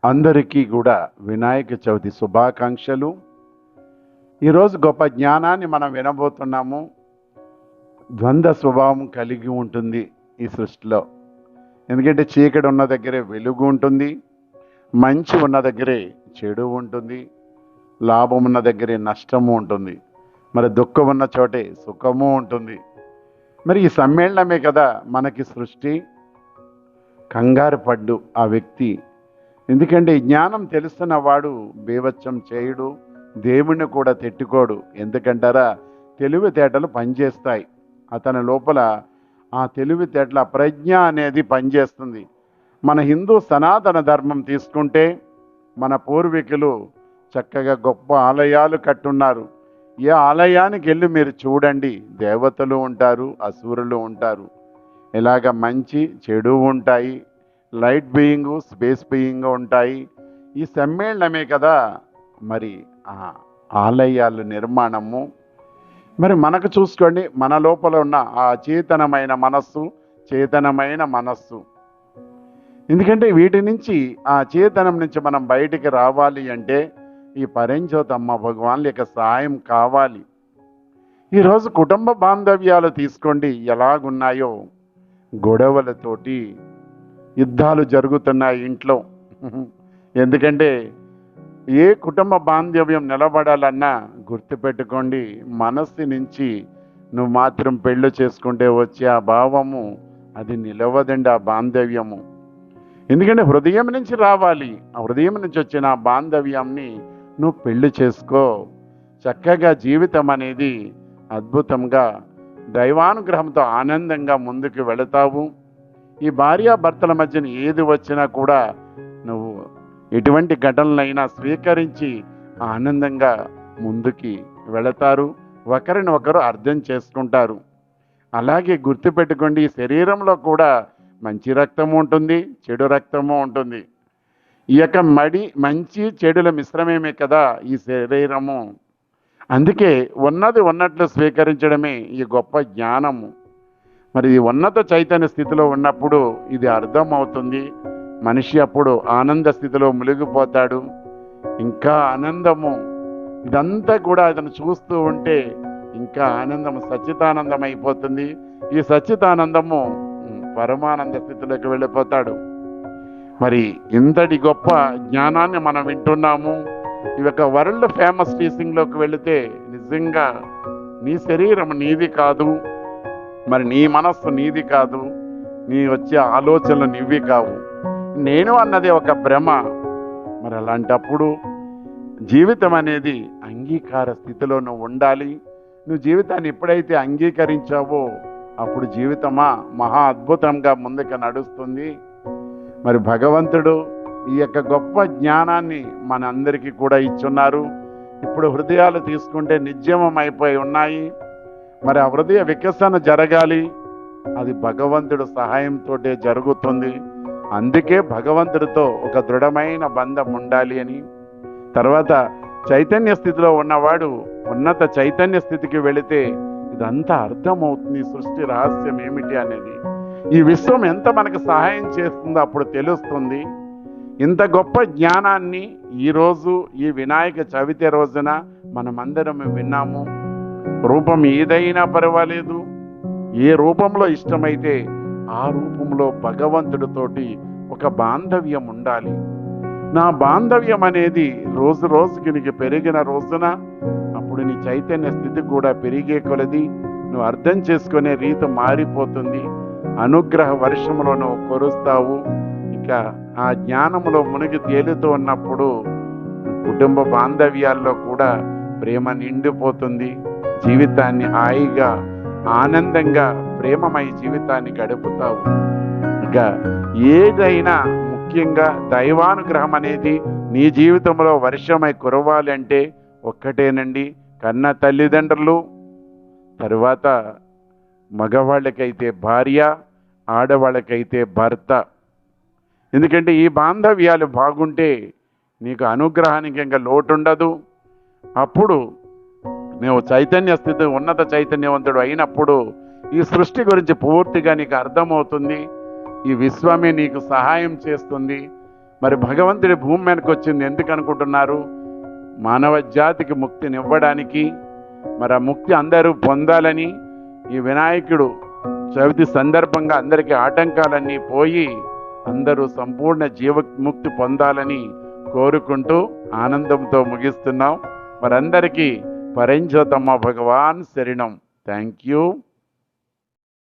అందరికీ కూడా వినాయక చవితి శుభాకాంక్షలు. ఈరోజు గొప్ప జ్ఞానాన్ని మనం వినబోతున్నాము. ద్వంద్వ స్వభావం కలిగి ఉంటుంది ఈ సృష్టిలో. ఎందుకంటే చీకటి ఉన్న దగ్గరే వెలుగు ఉంటుంది, మంచి ఉన్న దగ్గరే చెడు ఉంటుంది, లాభం ఉన్న దగ్గరే నష్టము ఉంటుంది, మరి దుఃఖం ఉన్న చోటే సుఖము ఉంటుంది. మరి ఈ సమ్మేళనమే కదా మనకి సృష్టి. కంగారు పడ్డు ఆ వ్యక్తి. ఎందుకంటే ఈ జ్ఞానం తెలుస్తున్న వాడు బీభత్సం చేయుడు, దేవుణ్ణి కూడా తిట్టుకోడు. ఎందుకంటారా, తెలివితేటలు పనిచేస్తాయి అతని లోపల. ఆ తెలివితేటల ప్రజ్ఞ అనేది పనిచేస్తుంది. మన హిందూ సనాతన ధర్మం తీసుకుంటే మన పూర్వీకులు చక్కగా గొప్ప ఆలయాలు కట్టున్నారు. ఏ ఆలయానికి వెళ్ళి మీరు చూడండి, దేవతలు ఉంటారు, అసురులు ఉంటారు. ఇలాగ మంచి చెడు ఉంటాయి, లైట్ బీయింగ్ స్పేస్ బీయింగ్ ఉంటాయి. ఈ సమ్మేళనమే కదా మరి ఆ ఆలయాల నిర్మాణము. మరి మనకు చూసుకోండి, మన లోపల ఉన్న ఆ చేతనమైన మనస్సు. ఎందుకంటే వీటి నుంచి, ఆ చేతనం నుంచి మనం బయటికి రావాలి అంటే ఈ పరంజ్యోతమ్మ భగవాన్ యొక్క సహాయం కావాలి. ఈరోజు కుటుంబ బాంధవ్యాలు తీసుకోండి, ఎలాగున్నాయో. గొడవలతోటి యుద్ధాలు జరుగుతున్నాయి ఇంట్లో. ఎందుకంటే ఏ కుటుంబ బాంధవ్యం నిలబడాలన్నా గుర్తుపెట్టుకోండి, మనస్సు నుంచి నువ్వు మాత్రం పెళ్ళి చేసుకుంటే వచ్చే ఆ భావము అది నిలవదండి, ఆ బాంధవ్యము. ఎందుకంటే హృదయం నుంచి రావాలి. ఆ హృదయం నుంచి వచ్చిన ఆ బాంధవ్యాన్ని నువ్వు పెళ్లి చేసుకో. చక్కగా జీవితం అనేది అద్భుతంగా దైవానుగ్రహంతో ఆనందంగా ముందుకు వెళతావు. ఈ భార్యాభర్తల మధ్యన ఏది వచ్చినా కూడా నువ్వు ఎటువంటి ఘటనలైనా స్వీకరించి ఆనందంగా ముందుకి వెళతారు. ఒకరిని ఒకరు అర్థం చేసుకుంటారు. అలాగే గుర్తుపెట్టుకోండి, ఈ శరీరంలో కూడా మంచి రక్తము ఉంటుంది, చెడు రక్తము ఉంటుంది. ఈ యొక్క మంచి చెడుల మిశ్రమేమే కదా ఈ శరీరము. అందుకే ఉన్నది ఉన్నట్లు స్వీకరించడమే ఈ గొప్ప జ్ఞానము. మరి ఈ ఉన్నత చైతన్య స్థితిలో ఉన్నప్పుడు ఇది అర్థమవుతుంది. మనిషి అప్పుడు ఆనంద స్థితిలో మునిగిపోతాడు. ఇంకా ఆనందము, ఇదంతా కూడా అతను చూస్తూ ఉంటే ఇంకా ఆనందము సచ్చితానందం అయిపోతుంది. ఈ సచ్చితానందము పరమానంద స్థితిలోకి వెళ్ళిపోతాడు. మరి ఇంతటి గొప్ప జ్ఞానాన్ని మనం వింటున్నాము. ఈ యొక్క వరల్డ్ ఫేమస్ టీచింగ్లోకి వెళితే నిజంగా నీ శరీరం నీది కాదు, మరి నీ మనస్సు నీది కాదు, నీ వచ్చే ఆలోచనలు నీవి కావు. నేను అన్నది ఒక భ్రమ. మరి అలాంటప్పుడు జీవితం అనేది అంగీకార స్థితిలో నువ్వు ఉండాలి. నువ్వు జీవితాన్ని ఎప్పుడైతే అంగీకరించావో అప్పుడు జీవితమా మహా అద్భుతంగా ముందుకు నడుస్తుంది. మరి భగవంతుడు ఈ యొక్క గొప్ప జ్ఞానాన్ని మనందరికీ కూడా ఇచ్చున్నారు. ఇప్పుడు హృదయాలు తీసుకుంటే నిర్జీవం అయిపోయి ఉన్నాయి. మరి ఆ హృదయ వికసన జరగాలి, అది భగవంతుడు సహాయంతో జరుగుతుంది. అందుకే భగవంతుడితో ఒక దృఢమైన బంధం ఉండాలి అని. తర్వాత చైతన్య స్థితిలో ఉన్నవాడు ఉన్నత చైతన్య స్థితికి వెళితే ఇదంతా అర్థమవుతుంది, సృష్టి రహస్యం ఏమిటి అనేది. ఈ విశ్వం ఎంత మనకు సహాయం చేస్తుందో అప్పుడు తెలుస్తుంది. ఇంత గొప్ప జ్ఞానాన్ని ఈరోజు ఈ వినాయక చవితి రోజున మనమందరం విన్నాము. రూపం ఏదైనా పర్వాలేదు, ఏ రూపంలో ఇష్టమైతే ఆ రూపంలో భగవంతుడితోటి ఒక బాంధవ్యం ఉండాలి. నా బాంధవ్యం అనేది రోజు రోజుకి నీకు పెరిగిన రోజున అప్పుడు నీ చైతన్య స్థితి కూడా పెరిగే కొలది నువ్వు అర్థం చేసుకునే రీతి మారిపోతుంది. అనుగ్రహ వర్షంలో నువ్వు కురుస్తావు. ఇక ఆ జ్ఞానంలో మునిగి తేలుతూ ఉన్నప్పుడు కుటుంబ బాంధవ్యాల్లో కూడా ప్రేమ నిండిపోతుంది. జీవితాన్ని హాయిగా ఆనందంగా ప్రేమమయ జీవితాన్ని గడుపుతావు. ఇక ఏదైనా ముఖ్యంగా దైవానుగ్రహం అనేది నీ జీవితంలో వర్షమై కురవాలి అంటే ఒక్కటేనండి, కన్న తల్లిదండ్రులు, తరువాత మగవాళ్ళకైతే భార్య, ఆడవాళ్ళకైతే భర్త. ఎందుకంటే ఈ బాంధవ్యాలు బాగుంటే నీకు అనుగ్రహానికి ఇంకా లోటుండదు. అప్పుడు నువ్వు చైతన్య స్థితి ఉన్నత చైతన్యవంతుడు అయినప్పుడు ఈ సృష్టి గురించి పూర్తిగా నీకు అర్థమవుతుంది. ఈ విశ్వమే నీకు సహాయం చేస్తుంది. మరి భగవంతుడి భూమి మీదకి వచ్చింది ఎందుకు అనుకుంటున్నారు? మానవ జాతికి ముక్తినివ్వడానికి. మరి ఆ ముక్తి అందరూ పొందాలని ఈ వినాయకుడు చవితి సందర్భంగా అందరికీ ఆటంకాలన్నీ పోయి అందరూ సంపూర్ణ జీవముక్తి పొందాలని కోరుకుంటూ ఆనందంతో ముగిస్తున్నాం. మరందరికీ పరంజ్యోతమ్మ భగవాన్ శరణం. Thank you.